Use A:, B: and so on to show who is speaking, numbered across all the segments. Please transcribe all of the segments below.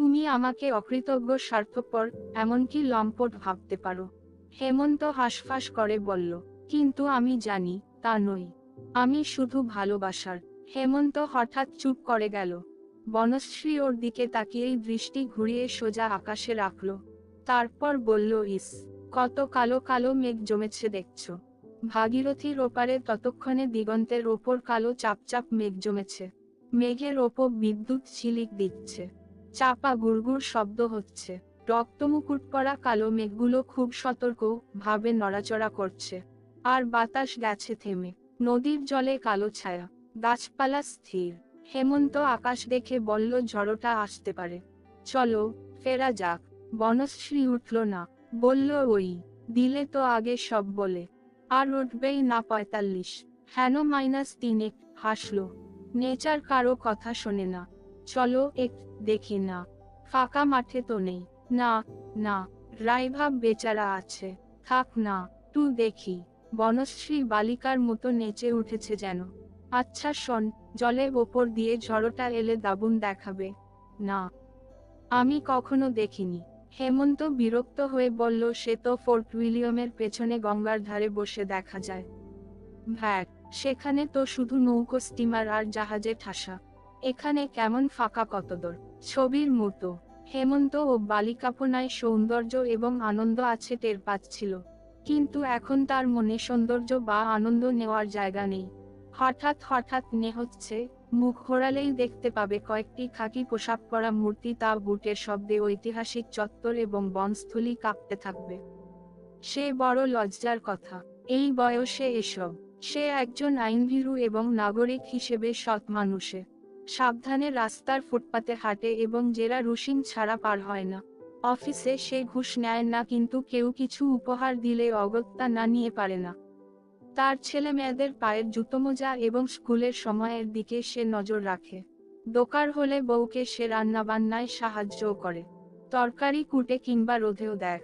A: তুমি আমাকে অকৃতজ্ঞ, স্বার্থপর, এমনকি লম্পট ভাবতে পারো। হেমন্ত হাঁসফাঁস করে বলল, কিন্তু আমি জানি তা নই। আমি শুধু ভালোবাসার। হেমন্ত হঠাৎ চুপ করে গেল। বনশ্রী ওর দিকে তাকিয়েই দৃষ্টি ঘুরিয়ে সোজা আকাশে রাখল। তারপর বলল, ইস, কত কালো কালো মেঘ জমেছে দেখছো। ভাগীরথীর ওপারে ততক্ষণে দিগন্তের ওপর কালো চাপচাপ মেঘ জমেছে। মেঘের ওপর বিদ্যুৎ ঝিলিক দিচ্ছে। চাপা গুড়গুড় শব্দ হচ্ছে। রক্তমুকুট পরা কালো মেঘগুলো খুব সতর্ক ভাবে নড়াচড়া করছে। আর বাতাস গেছে থেমে। নদীর জলে কালো ছায়া, গাছপালা স্থির। হেমন্ত আকাশ দেখে বলল, ঝড়টা আসতে পারে। চলো, ফেরা যাক। বনশ্রী উঠল না, বলল, ওই দিলে তো আগে সব বলে। আর উঠবেই না ৪৫। হেন -৩ হাসল। নেচার কারো কথা শোনে না। চলো দেখি না। ফাঁকা মাঠে তো নেই। না না, রাইভাব বেচারা আছে। থাক না, দেখি। বনশ্রী বালিকার মতো নেচে উঠেছে যেন। আচ্ছা শোন, জলের ওপর দিয়ে ঝড়টা এলে দাবুন দেখাবে? না, আমি কখনো দেখিনি। হেমন্ত বিরক্ত হয়ে বলল, সে তো ফোর্ট উইলিয়মের পেছনে গঙ্গার ধারে বসে দেখা যায়। ভ্যাট, সেখানে তো শুধু নৌকো, স্টিমার আর জাহাজে ঠাসা। এখানে কেমন ফাঁকা, কতদূর ছবির মতো। হেমন্ত ও বালিকাপনায় সৌন্দর্য এবং আনন্দ আছে টের পাচ্ছিল, কিন্তু এখন তার মনে সৌন্দর্য বা আনন্দ নেওয়ার জায়গা নেই। হঠাৎ হঠাৎ মনে হচ্ছে, মুখ ঘোরালেই দেখতে পাবে কয়েকটি খাকি পোশাক পরা মূর্তি, তা বুটের শব্দে ঐতিহাসিক চত্বর এবং বনস্থলী কাঁপতে থাকবে। সে বড় লজ্জার কথা, এই বয়সে এসব। সে একজন আইনভীরু এবং নাগরিক হিসেবে সৎ মানুষে সাবধানে রাস্তার ফুটপাতে হাঁটে এবং জেরা রুশিং ছাড়া পার হয় না। অফিসে সে ঘুষ নেয় না, কিন্তু কেউ কিছু উপহার দিলে অগত্যা না নিয়ে পারে না। তার ছেলে মেয়েদের পায়ের জুতোমোজা এবং স্কুলের সময়ের দিকে সে নজর রাখে। দরকার হলে বউকে সে রান্নাবান্নায় সাহায্যও করে, তরকারি কুটে কিংবা রোধেও দেখ।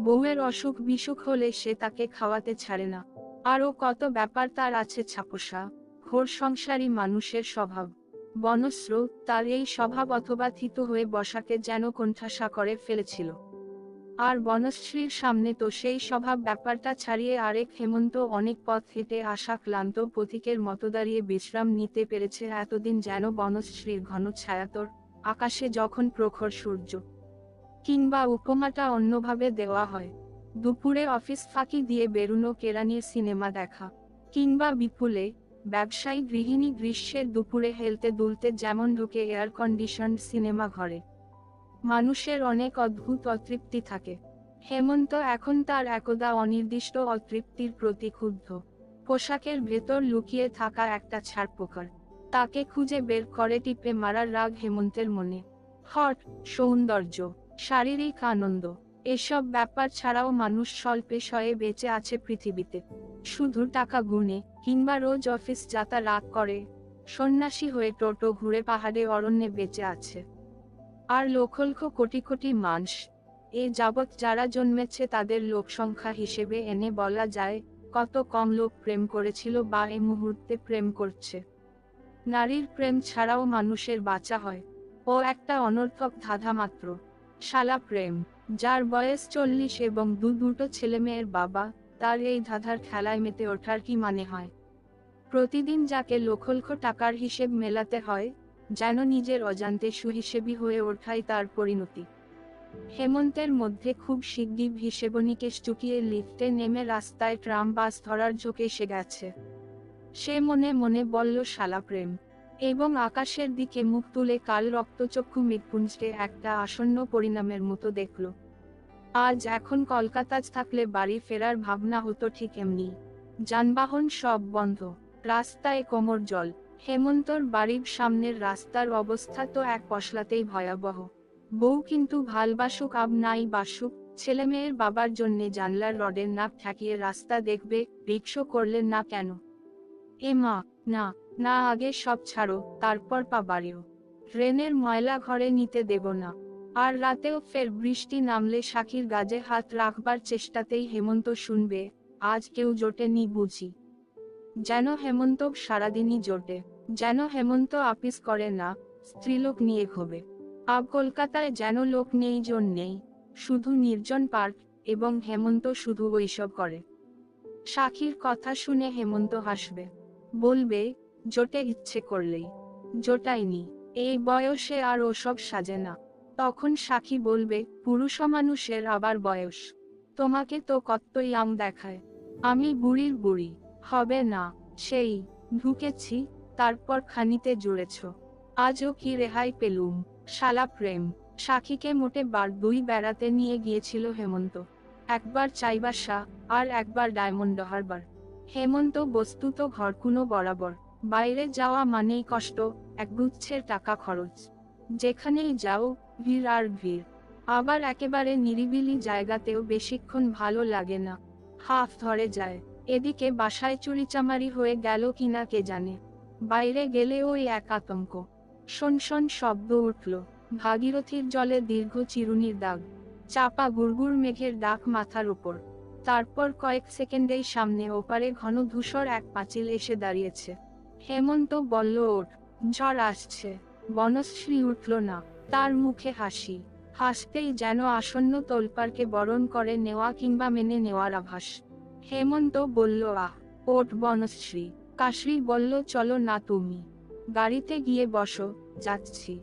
A: বউয়ের অসুখ বিসুখ হলে সে তাকে খাওয়াতে ছাড়ে না। আরও কত ব্যাপার তার আছে, ছাপোষা ঘোর সংসারী মানুষের স্বভাব। বনশ্র তার এই স্বভাব অথবা থিত হয়ে বসাকে যেন কোণঠাসা করে ফেলেছিল। আর বনশ্রীর সামনে তো সেই স্বভাব ব্যাপারটা ছাড়িয়ে আরেক হেমন্ত, অনেক পথ হেঁটে আসা ক্লান্ত পথিকের মতো দাঁড়িয়ে বিশ্রাম নিতে পেরেছে এতদিন, যেন বনশ্রীর ঘন ছায়াতর আকাশে যখন প্রখর সূর্য। কিংবা উপমাটা অন্যভাবে দেওয়া হয়, দুপুরে অফিস ফাঁকি দিয়ে বেরুনো কেরানির সিনেমা দেখা, কিংবা বিপুলে ব্যবসায়ী গৃহিণী গ্রীষ্মের দুপুরে হেলতে দুলতে যেমন ঢুকে এয়ার কন্ডিশন সিনেমা ঘরে। মানুষের অনেক অদ্ভুত অতৃপ্তি থাকে। হেমন্ত এখন তার একদা অনির্দিষ্ট অতৃপ্তির প্রতি ক্ষুব্ধ। পোশাকের ভেতর লুকিয়ে থাকা একটা ছারপোকার, তাকে খুঁজে বের করে টিপে মারার রাগ হেমন্তের মনে। হট, সৌন্দর্য, শারীরিক আনন্দ, এসব ব্যাপার ছাড়াও মানুষ স্বল্পে শয়ে বেঁচে আছে পৃথিবীতে। শুধু টাকা গুণে, কিংবা রোজ অফিস যাতা রাগ করে সন্ন্যাসী হয়ে টোটো ঘুরে পাহাড়ে অরণ্যে বেঁচে আছে। আর লক্ষ কোটি কোটি মানুষ এ যাবৎ যারা জন্মেছে, তাদের লোকসংখ্যা হিসেবে এনে বলা যায় কত কম লোক প্রেম করেছিল বা এই মুহূর্তে প্রেম করছে। নারীর প্রেম ছাড়াও মানুষের বাঁচা হয়, ও একটা অনর্থক ধাঁধা মাত্র। শালা প্রেম। যার বয়স ৪০ এবং দুটো ছেলেমেয়ের বাবা, তার এই ধাঁধার খেলায় মেতে ওঠার কি মানে হয়? প্রতিদিন যাকে লক্ষ টাকার হিসেব মেলাতে হয়, যেন নিজের অজান্তে সুহিসেবী হয়ে ওঠাই তার পরিণতি। হেমন্তের মধ্যে খুব শিগগির হিসেবনিকেশ চুকিয়ে লিফটে নেমে রাস্তায় ট্রাম বাস ধরার ঝোঁকে এসে গেছে। সে মনে মনে বলল, শালা প্রেম। এবং আকাশের দিকে মুখ তুলে কাল রক্তচক্ষু মৃত্যুঞ্জকে একটা আসন্ন পরিণামের মতো দেখল। আজ এখন কলকাতায় থাকলে বাড়ি ফেরার ভাবনা হতো ঠিক এমনি। যানবাহন সব বন্ধ, রাস্তায় কোমর জল। হেমন্তর বাড়ির সামনের রাস্তার অবস্থা তো এক পশলাতেই ভয়াবহ। বউ কিন্তু ভালবাসুক আব নাই বাসুক, ছেলেমেয়ের বাবার জন্যে জানলার রডের নাক ঠেকিয়ে রাস্তা দেখবে, রিকশো করলেন না কেন? এ মা, না না, আগে সব ছাড়ো, তারপর পা বাড়িও। ট্রেনের ময়লা ঘরে নিতে দেব না। আর রাতেও ফের বৃষ্টি নামলে সাক্ষীর গাজে হাত রাখবার চেষ্টাতেই হেমন্ত শুনবে, আজ কেউ জোটেনি বুঝি। যেন হেমন্ত সারাদিনই জোটে, যেন হেমন্ত আপিস করে না, স্ত্রীলোক নিয়ে ঘোবে। কলকাতায় যেন লোক নেই জন নেই, শুধু নির্জন পার্ক, এবং হেমন্ত শুধু ওইসব করে। সাক্ষীর কথা শুনে হেমন্ত হাসবে, বলবে, জোটে ইচ্ছে করলেই। জোটায়নি, এই বয়সে আর ওসব সাজে না। তখন সাক্ষী বলবে, পুরুষ মানুষের আবার বয়স, তোমাকে তো কত ইয়াং দেখায়। আমি বুড়ির বুড়ি, হবে না। সেই ঢুকেছি, তারপর খানিতে জুড়েছ। আজও কি রেহাই পেলুম, শালা প্রেম। সাক্ষীকে মোটে বার দুই বেড়াতে নিয়ে গিয়েছিল হেমন্ত, একবার চাইবাসা, আর একবার ডায়মন্ড হারবার। হেমন্ত বস্তুত ঘরকুনো বরাবর, বাইরে যাওয়া মানেই কষ্ট, একগুচ্ছের টাকা খরচ। যেখানেই যাও, ভিড় আর ভিড়। আবার একেবারে নিরিবিলি জায়গাতেও বেশিক্ষণ ভালো লাগে না, হাফ ধরে যায়। এদিকে বাসায় চুরিচামারি হয়ে গেল কিনা কে জানে। বাইরে গেলে ওই এক আতঙ্ক। শোন শোন শব্দ উঠল, ভাগীরথীর জলে দীর্ঘ চিরুনির দাগ, চাপা গুড়গুড় মেঘের ডাক মাথার উপর। তারপর কয়েক সেকেন্ডেই সামনে ওপারে ঘন ধূসর এক পাঁচিল এসে দাঁড়িয়েছে। হেমন্ত বলল, ওঠ, ঝড় আসছে। বনশ্রী উঠল না, তার মুখে হাসি। হাসতেই যেন আসন্ন তোলপাড়কে বরণ করে নেওয়া কিংবা মেনে নেওয়ার আভাস। হেমন্ত বলল, আহ, ওঠ বনশ্রী। কাশরি বলল, চলো না তুমি, গাড়িতে গিয়ে বসো, যাচ্ছি।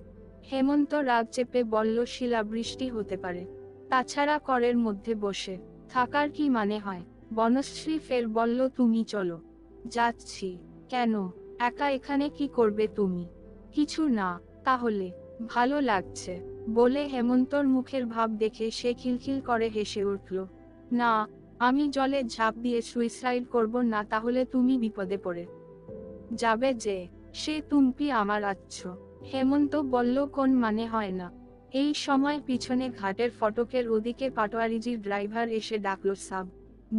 A: হেমন্ত রাগ চেপে বলল, শিলাবৃষ্টি হতে পারে, তাছাড়া করের মধ্যে বসে থাকার কি মানে হয়। বনশ্রী ফের বলল, তুমি চলো। যাচ্ছি। কেন, একা এখানে কি করবে তুমি? কিছু না। তাহলে? ভালো লাগছে, বলে হেমন্তর মুখের ভাব দেখে সে খিলখিল করে হেসে উঠল। না, আমি জলে ঝাঁপ দিয়ে সুইসাইড করব না, তাহলে তুমি বিপদে পড়ে যাবে যে। সে তুমপি আমার আচ্ছ। হেমন্ত বলল, কোন মানে হয় না। এই সময় পিছনে ঘাটের ফটকের ওদিকে পাটোয়ারিজির ড্রাইভার এসে ডাকল, সাব,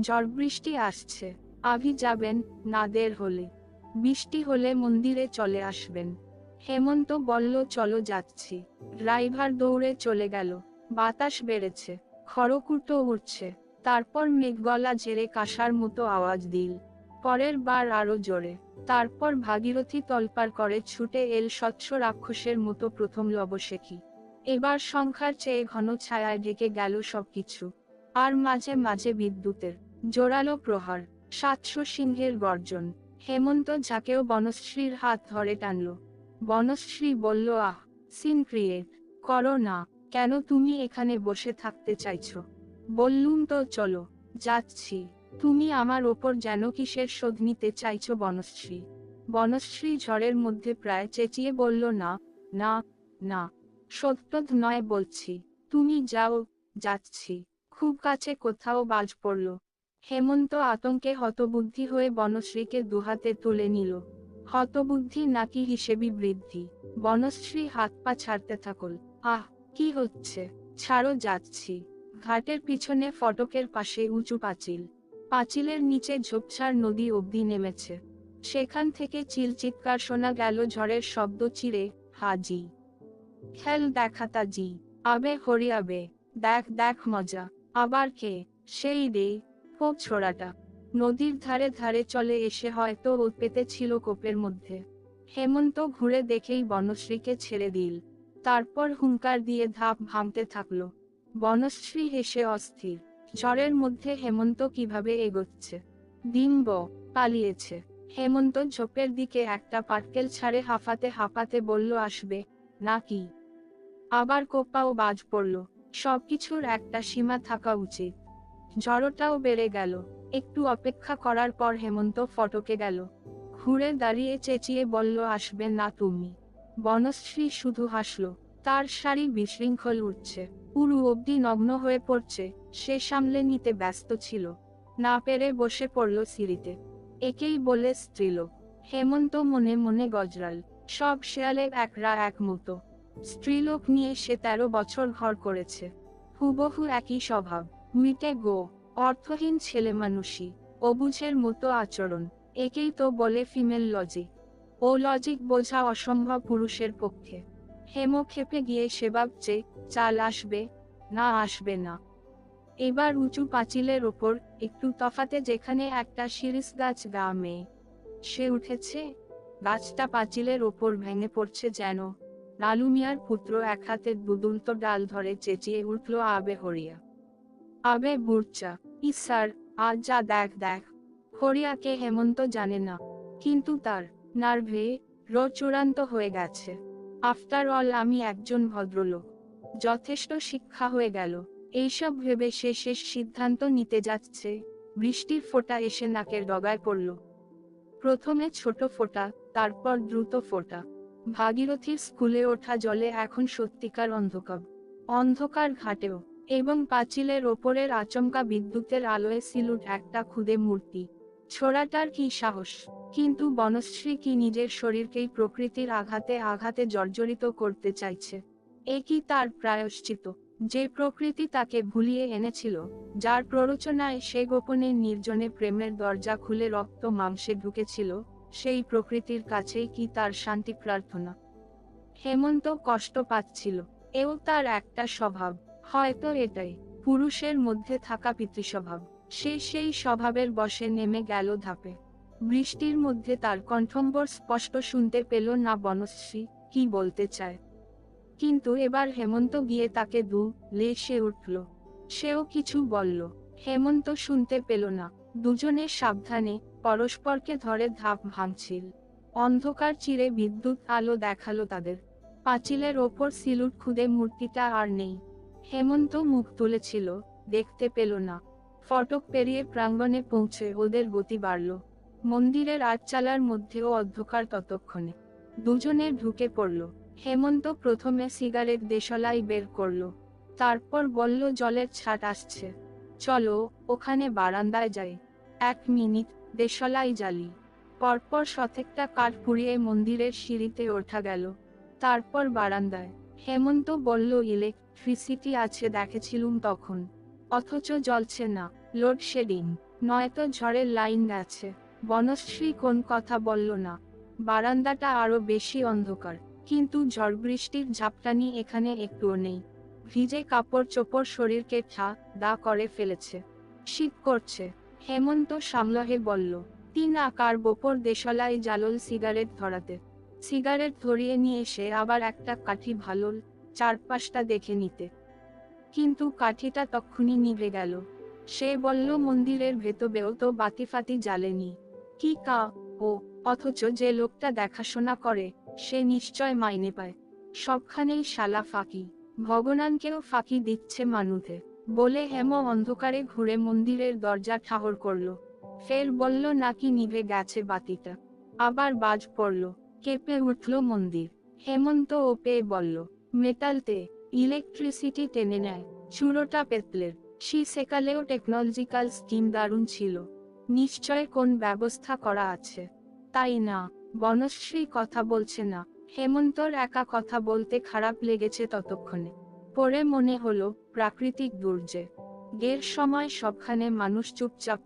A: ঝড় বৃষ্টি আসছে, আভি যাবেন না, দের হলে। বৃষ্টি হলে মন্দিরে চলে আসবেন। হেমন্ত বলল, চলো, যাচ্ছি। ড্রাইভার দৌড়ে চলে গেল। বাতাস বেড়েছে, খড়কুটো উঠছে। তারপর মেঘগলা ঝেড়ে কাঁসার মতো আওয়াজ দিল, পরের বার আরো জোরে। তারপর ভাগীরথী তলপার করে ছুটে এল স্বচ্ছ রাক্ষসের মতো প্রথম লবশেখী। এবার সংখ্যার চেয়ে ঘন ছায়ায় ঢেকে গেল সবকিছু। আর মাঝে মাঝে বিদ্যুতের জোরালো প্রহার, 700 সিংহের গর্জন। হেমন্ত ঝাঁকেও বনশ্রীর হাত ধরে টানল। বনশ্রী বলল, আহ, সিন ক্রিয়েট করো না। কেন, তুমি এখানে বসে থাকতে চাইছো? বললুম তো চলো। যাচ্ছি। তুমি আমার ওপর যেন কিসের শোধ নিতে চাইছো বনশ্রী? বনশ্রী ঝড়ের মধ্যে প্রায় চেঁচিয়ে বলল, না, না, না, সত্যি নয় বলছি। তুমি যাও। যাচ্ছি। খুব কাছে কোথাও বাজ পড়ল। হেমন্ত আতঙ্কে হতবুদ্ধি হয়ে বনশ্রীকে দুহাতে তুলে নিল। হতবুদ্ধি নাকি হিসেবি বৃদ্ধি? বনশ্রী হাত পা ছাড়তে থাকল। আহ, কি হচ্ছে? ছাড়ো, যাচ্ছি। ঘাটের পিছনে ফটকের পাশে উঁচু পাঁচিল। পাঁচিলের নিচে ঝোপঝাড় নদী অবধি নেমেছে। সেখান থেকে চিলচিৎকার শোনা গেল ঝড়ের শব্দ চিরে, হাজি খেল দেখাতা জি, আবে হরিয়াবে, দেখ দেখ মজা। আবার কে? সেই রে, ও ছোড়াটা। নদীর ধারে ধারে চলে এসে হয়তো ও পেতেছিল কোপের মধ্যে। হেমন্ত ঘুরে দেখেই বনশ্রীকে ছেড়ে দিল। তারপর হুঙ্কার দিয়ে ধাপ ভাঙতে থাকলো। বনশ্রী হেসে অস্থির। ঝড়ের মধ্যে হেমন্ত কিভাবে এগোচ্ছে। ডিম্ব পালিয়েছে। হেমন্ত ঝোপের দিকে একটা পাটকেল ছাড়ে হাঁফাতে হাঁপাতে বলল, আসবে নাকি? আবার কোপাও বাজ পড়ল। সবকিছুর একটা সীমা থাকা উচিত। ঝড়টাও বেড়ে গেল। একটু অপেক্ষা করার পর হেমন্ত ফটকে গেল। ঘুরে দাঁড়িয়ে চেঁচিয়ে বলল, আসবে না তুমি? বনশ্রী শুধু হাসল। তার শাড়ি বিশৃঙ্খল উঠছে, পুরু অবধি নগ্ন হয়ে পড়ছে। সে সামলে নিতে ব্যস্ত ছিল, না পেরে বসে পড়ল সিঁড়িতে। একেই বলে স্ত্রীলোক। হেমন্ত মনে মনে গজরাল। সব শেয়ালে একরা এক মতো। স্ত্রীলোক নিয়ে সে 13 বছর ঘর করেছে। হুবহু একই স্বভাব। মিটে গো, অর্থহীন ছেলে মানুষই, অবুঝের মতো আচরণ। একেই তো বলে ফিমেল লজিক। ও লজিক বোঝা অসম্ভব পুরুষের পক্ষে। হেম খেপে গিয়ে সে ভাবছে, চাল আসবে না, আসবে না। এবার উঁচু পাঁচিলের ওপর একটু তফাতে যেখানে একটা শিরিষ গাছ গ্রামে সে উঠেছে, গাছটা পাঁচিলের ওপর ভেঙে পড়ছে যেন। লালু মিয়ার পুত্র এক হাতে দুদুলতো ডাল ধরে চেঁচিয়ে উঠল, আবে হরিয়া, আবে বুড়চা, ই স্যার, আজ যা দেখ দেখ। হরিয়াকে হেমন্ত জানে না, কিন্তু তার নার্ভে চূড়ান্ত হয়ে গেছে। আফটার অল আমি একজন ভদ্রলোক, যথেষ্ট শিক্ষা হয়ে গেল। এইসব ভেবে সে শেষ সিদ্ধান্ত নিতে যাচ্ছে, বৃষ্টির ফোঁটা এসে নাকের ডগায় পড়ল। প্রথমে ছোট ফোঁটা, তারপর দ্রুত ফোঁটা। ভাগীরথীর স্কুলে ওঠা জলে এখন সত্যিকার অন্ধকার, অন্ধকার ঘাটেও। এবং পাঁচিলের ওপরের আচমকা বিদ্যুতের আলোয় সিলুট একটা খুদে মূর্তি। ছোড়াটার কি সাহস! কিন্তু বনশ্রী কি নিজের শরীরকেই প্রকৃতির আঘাতে আঘাতে জর্জরিত করতে চাইছে? এ কি তার প্রায়শ্চিত? যে প্রকৃতি তাকে ভুলিয়ে এনেছিল, যার প্ররোচনায় সে গোপনে নির্জনে প্রেমের দরজা খুলে রক্ত মাংসে ঢুকেছিল, সেই প্রকৃতির কাছেই কি তার শান্তি প্রার্থনা? হেমন্ত কষ্ট পাচ্ছিল। এও তার একটা স্বভাব, হয়তো এটাই পুরুষের মধ্যে থাকা পিতৃস্বভাব। সে সেই স্বভাবের বশে নেমে গেল ধাপে। বৃষ্টির মধ্যে তার কণ্ঠম্বর স্পষ্ট শুনতে পেল না বনশ্রী কি বলতে চায়। কিন্তু এবার হেমন্ত গিয়ে তাকে লেশে উঠল। সেও কিছু বলল, হেমন্ত শুনতে পেল না। দুজনে সাবধানে পরস্পরকে ধরে ধাপ ভাঙছিল। অন্ধকার চিরে বিদ্যুৎ আলো দেখালো তাদের। পাঁচিলের ওপর সিলুট খুদে মূর্তিটা আর নেই। হেমন্ত মুখ তুলেছিল, দেখতে পেল না। ফটক পেরিয়ে প্রাঙ্গণে পৌঁছে ওদের গতি বাড়ল। মন্দিরের আটচালার মধ্যেও অন্ধকার ততক্ষণে। দুজনে ঢুকে পড়ল। হেমন্ত প্রথমে সিগারেট দেশলাই বের করল, তারপর বলল, জলের ছাট আসছে, চলো ওখানে বারান্দায় যাই। 1 মিনিট, দেশলাই জ্বালি। পরপর শতেকটা কাঠ পুড়িয়ে মন্দিরের সিঁড়িতে ওঠা গেল, তারপর বারান্দায়। হেমন্ত বলল, ইলেকট্রিসিটি আছে দেখেছিলুম তখন, অথচ জ্বলছে না। লোডশেডিং, নয়তো ঝড়ের লাইন গেছে। বনশ্রী কোন কথা বলল না। বারান্দাটা আরো বেশি অন্ধকার, কিন্তু ঝড় বৃষ্টির ঝাপটানি এখানে একটুও নেই। ভিজে কাপড় চোপড় শরীরকে দা করে ফেলেছে। শীত করছে। হেমন্ত সামলহে বলল, 3 আকার বোপর দেশলাই জ্বালল সিগারেট ধরাতে। সিগারেট ধরিয়ে নিয়ে এসে আবার একটা কাঠি ভালোল চারপাশটা দেখে নিতে। কিন্তু কাঠিটা তক্ষুনি নিভে গেল। সে বলল, মন্দিরের ভেতরেও তো বাতিফাতি জ্বালেনি। কি ও, অথচ যে লোকটা দেখাশোনা করে, সে নিশ্চয় মাইনে পায়। সবখানেই শালা ফাঁকি, ভগবানকেও ফাঁকি দিচ্ছে মানুষে। বলে হেম অন্ধকারে ঘুরে মন্দিরের দরজা ঠাহর করল। ফের বলল, নাকি নিভে গেছে বাতিটা। আবার বাজ পড়ল, কেঁপে উঠল মন্দির। হেমন্ত ও পেয়ে বলল, মেটালতে ইলেকট্রিসিটি টেনে নেয়। চুরোটা পেতলের। সেকালেও টেকনোলজিক্যাল স্কিম দারুণ ছিল। নিশ্চয় কোন ব্যবস্থা করা আছে, তাই না? বনশ্রী কথা বলছে না। হেমন্তর একা কথা বলতে খারাপ লেগেছে ততক্ষণে। পরে মনে হলো, প্রাকৃতিক দুর্যোগের সময় সবখানে মানুষ চুপচাপ থাকে।